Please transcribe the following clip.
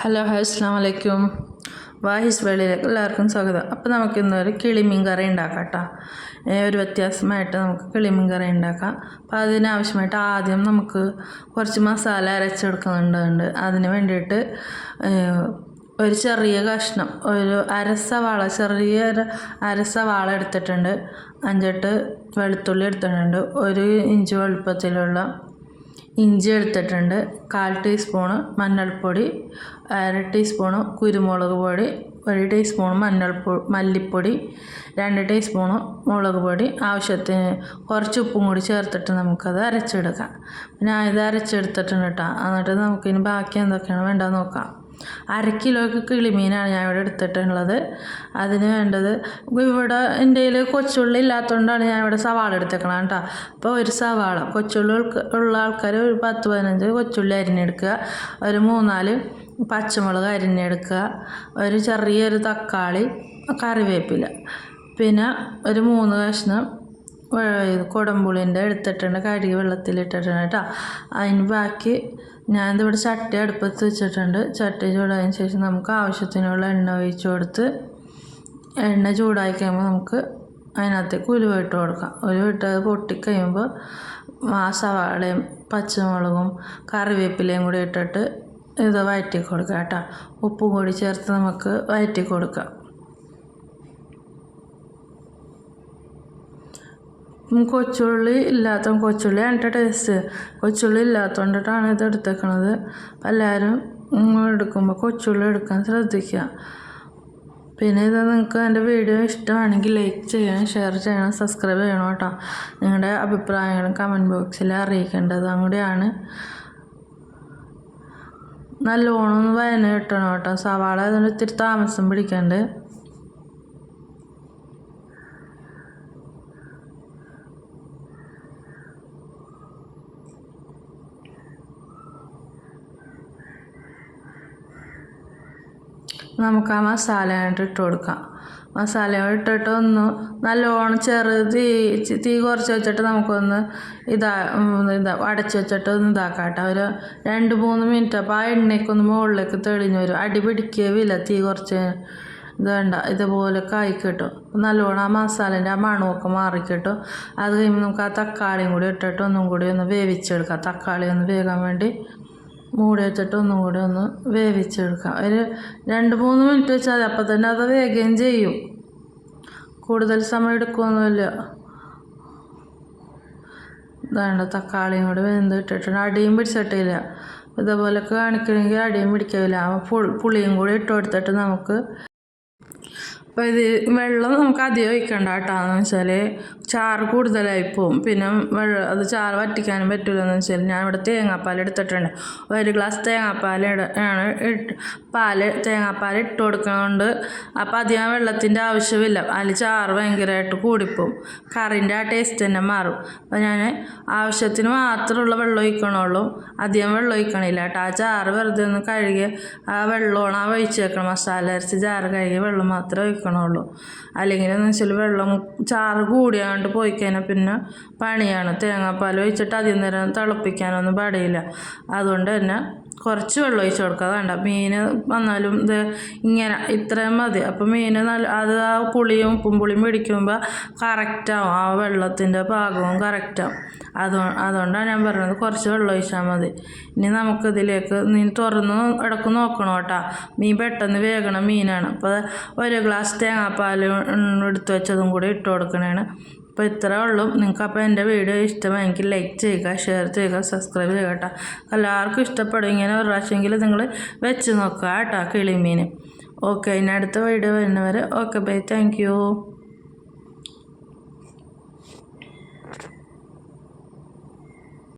Hello അസ്സലാമു അലൈക്കും. വാഹിസ് വേളിയിലേക്ക് എല്ലാവർക്കും സ്വാഗതം. അപ്പോൾ നമുക്കിന്നൊരു കിളിമീൻ കറി ഉണ്ടാക്കാം കേട്ടോ. ഒരു വ്യത്യാസമായിട്ട് നമുക്ക് കിളിമീൻ കറി ഉണ്ടാക്കാം. അപ്പോൾ അതിനാവശ്യമായിട്ട് ആദ്യം നമുക്ക് കുറച്ച് മസാല അരച്ചെടുക്കുന്നുണ്ട്. അതിന് വേണ്ടിയിട്ട് ഒരു ചെറിയ കഷ്ണം ഒരു അരസവാള എടുത്തിട്ടുണ്ട്. 5-8 വെളുത്തുള്ളി എടുത്തിട്ടുണ്ട്. 1 ഇഞ്ച് വലുപ്പത്തിലുള്ള ഇഞ്ചി എടുത്തിട്ടുണ്ട്. 1/4 ടീസ്പൂണ് മഞ്ഞൾപ്പൊടി, 1/2 ടീസ്പൂണ് കുരുമുളക് പൊടി, 1 ടീസ്പൂൺ മല്ലിപ്പൊടി, 2 ടീസ്പൂണ് മുളക് പൊടി, ആവശ്യത്തിന് കുറച്ച് ഉപ്പും കൂടി ചേർത്തിട്ട് നമുക്കത് അരച്ചെടുക്കാം. ഞാൻ ഇത് അരച്ചെടുത്തിട്ടുണ്ട് കേട്ടോ. എന്നിട്ട് നമുക്കിനി ബാക്കി എന്തൊക്കെയാണ് വേണ്ടത് നോക്കാം. 1/2 കിലോയ്ക്ക് കിളിമീനാണ് ഞാൻ ഇവിടെ എടുത്തിട്ടുള്ളത്. അതിന് വേണ്ടത് ഇവിടെ എൻ്റെ കയ്യിൽ കൊച്ചുള്ളി ഇല്ലാത്തതുകൊണ്ടാണ് ഞാൻ ഇവിടെ സവാള എടുത്തേക്കണം കേട്ടോ. അപ്പോൾ ഒരു സവാള, കൊച്ചുള്ളി ഉള്ള ആൾക്കാർ ഒരു 10-15 കൊച്ചുള്ളി അരിഞ്ഞെടുക്കുക, ഒരു 3-4 പച്ചമുളക് അരിഞ്ഞെടുക്കുക, ഒരു ചെറിയൊരു തക്കാളി, കറിവേപ്പില, പിന്നെ ഒരു 3 കഷ്ണം കുടംപുളിൻ്റെ എടുത്തിട്ടുണ്ട്, കഴുകി വെള്ളത്തിലിട്ടിട്ടുണ്ട് കേട്ടോ. അതിന് ബാക്കി ഞാനിതിവിടെ ചട്ടി അടുപ്പത്ത് വെച്ചിട്ടുണ്ട്. ചട്ടി ചൂടായതിന് ശേഷം നമുക്ക് ആവശ്യത്തിനുള്ള എണ്ണ ഒഴിച്ച് കൊടുത്ത് എണ്ണ ചൂടായി കഴിയുമ്പോൾ നമുക്ക് അതിനകത്തേക്ക് ഉലുവ ഇട്ട് കൊടുക്കാം. ഉലുവ ഇട്ടത് പൊട്ടിക്കഴിയുമ്പോൾ ആ സവാളയും പച്ചമുളകും കറിവേപ്പിലയും കൂടി ഇട്ടിട്ട് ഇത് വഴറ്റി കൊടുക്കാം കേട്ടോ. ഉപ്പും കൂടി ചേർത്ത് നമുക്ക് വഴറ്റി കൊടുക്കാം. കൊച്ചുള്ളി അതിൻ്റെ ടേസ്റ്റ്. കൊച്ചുള്ളി ഇല്ലാത്തതുകൊണ്ടിട്ടാണ് ഇത് എടുത്തേക്കണത്. എല്ലാവരും എടുക്കുമ്പോൾ കൊച്ചുള്ളി എടുക്കാൻ ശ്രദ്ധിക്കുക. പിന്നെ ഇത് നിങ്ങൾക്ക് എൻ്റെ വീഡിയോ ഇഷ്ടമാണെങ്കിൽ ലൈക്ക് ചെയ്യണം, ഷെയർ ചെയ്യണം, സബ്സ്ക്രൈബ് ചെയ്യണം കേട്ടോ. നിങ്ങളുടെ അഭിപ്രായങ്ങളും കമൻറ്റ് ബോക്സിൽ അറിയിക്കേണ്ടത് കൂടിയാണ്. നല്ലോണം ഒന്ന് വയന കിട്ടണം കേട്ടോ. സവാള അതുകൊണ്ട് ഇത്തിരി താമസം പിടിക്കണ്ട്. നമുക്ക് ആ മസാല ഇട്ട് കൊടുക്കാം. മസാല ഇട്ടിട്ട് ഒന്ന് നല്ലോണം തീ കുറച്ച് വെച്ചിട്ട് നമുക്കൊന്ന് അടച്ച് വെച്ചിട്ട് ഒന്ന് ഇതാക്കാം കേട്ടോ. ഒരു 2-3 മിനിറ്റ്. അപ്പോൾ ആ എണ്ണയ്ക്കൊന്ന് മുകളിലേക്ക് തെളിഞ്ഞ് വരും. അടി പിടിക്കുകയില്ല. തീ കുറച്ച് വേണ്ട, ഇതുപോലൊക്കെ ആയിക്കിട്ടും. നല്ലോണം ആ മസാലേൻ്റെ ആ മണമൊക്കെ മാറിക്കിട്ടും. അത് കഴിയുമ്പോൾ നമുക്ക് ആ തക്കാളിയും കൂടി ഇട്ടിട്ട് ഒന്നും കൂടി ഒന്ന് വേവിച്ചെടുക്കാം. തക്കാളി ഒന്ന് വേകാൻ വേണ്ടി മൂടി വെച്ചിട്ട് ഒന്നും കൂടി ഒന്ന് വേവിച്ചെടുക്കാം. ഒരു 2-3 മിനിറ്റ് വെച്ചാൽ മതി. അപ്പം തന്നെ അത് വേഗം ചെയ്യും. കൂടുതൽ സമയം എടുക്കുകയൊന്നുമില്ല. ഇതാണ്ട് തക്കാളിയും കൂടി വെന്തിട്ടിട്ടുണ്ട്. അടിയും പിടിച്ചിട്ടില്ല. ഇതേപോലൊക്കെ കാണിക്കണമെങ്കിൽ അടിയും പിടിക്കില്ല. പുളിയും കൂടി ഇട്ട് കൊടുത്തിട്ട് നമുക്ക് അപ്പോൾ ഇത് വെള്ളം നമുക്ക് അധികം ഒഴിക്കണ്ട കേട്ടോ. എന്ന് വെച്ചാൽ ചാറ് കൂടുതലായിപ്പോവും. പിന്നെ അത് ചാറ് വറ്റിക്കാനും പറ്റില്ലെന്ന് വെച്ചാൽ ഞാൻ ഇവിടെ തേങ്ങാപ്പാൽ എടുത്തിട്ടുണ്ട്. 1 ഗ്ലാസ് തേങ്ങാപ്പാൽ തേങ്ങാപ്പാൽ ഇട്ട് കൊടുക്കണോണ്ട് അപ്പോൾ അധികം വെള്ളത്തിൻ്റെ ആവശ്യമില്ല. അതിൽ ചാറ് ഭയങ്കരമായിട്ട് കൂടിപ്പോവും. കറിൻ്റെ ആ ടേസ്റ്റ് തന്നെ മാറും. അപ്പോൾ ഞാൻ ആവശ്യത്തിന് മാത്രമുള്ള വെള്ളം ഒഴിക്കണുള്ളൂ. അധികം വെള്ളം ഒഴിക്കണില്ല കേട്ടോ. ആ ചാറ് വെറുതെ ഒന്ന് കഴുകി ആ വെള്ളമാണ് ഒഴിച്ച് വെക്കണം. മസാല അരച്ച് ചാറ് കഴുകി വെള്ളം മാത്രമേ ഒഴിക്കണുള്ളൂ. അല്ലെങ്കിൽ എന്ന് വെച്ചാൽ വെള്ളം ചാറ് കൂടിയാണ്ട് പോയി കഴിഞ്ഞാൽ പിന്നെ പണിയാണ്. തേങ്ങാപ്പാൽ ഒഴിച്ചിട്ട് അധികം നേരം തിളപ്പിക്കാനൊന്നും പാടില്ല. അതുകൊണ്ട് തന്നെ കുറച്ച് വെള്ളം ഒഴിച്ച് കൊടുക്കുക. വേണ്ട, മീൻ വന്നാലും ഇത് ഇങ്ങനെ ഇത്രയും മതി. അപ്പോൾ മീൻ അത് ആ പുളിയും ഉപ്പും പുളിയും പിടിക്കുമ്പോൾ കറക്റ്റാവും. ആ വെള്ളത്തിൻ്റെ പാകവും കറക്റ്റാവും. അതുകൊണ്ടാണ് ഞാൻ പറയുന്നത് കുറച്ച് വെള്ളം ഒഴിച്ചാൽ മതി. ഇനി നമുക്കിതിലേക്ക് തുറന്ന് ഇടക്ക് നോക്കണം കേട്ടോ. മീൻ പെട്ടെന്ന് വേകണ മീനാണ്. അപ്പോൾ 1 ഗ്ലാസ് തേങ്ങാപ്പാൽ എടുത്ത് വെച്ചതും കൂടി ഇട്ട് കൊടുക്കണേണ്. അപ്പോൾ ഇത്രേ ഉള്ളൂ. നിങ്ങൾക്ക് അപ്പോൾ എൻ്റെ വീഡിയോ ഇഷ്ടമായെങ്കിൽ ലൈക്ക് ചെയ്യുക, ഷെയർ ചെയ്യുക, സബ്സ്ക്രൈബ് ചെയ്യുക കേട്ടോ. എല്ലാവർക്കും ഇഷ്ടപ്പെടും. ഇങ്ങനെ ഒരു പ്രാവശ്യമെങ്കിലും നിങ്ങൾ വെച്ച് നോക്കുക കേട്ടോ കിളിമീൻ. ഓക്കെ, ഇനി അടുത്ത വീഡിയോ വരുന്നവരെ ഓക്കെ ബൈ. Thank you.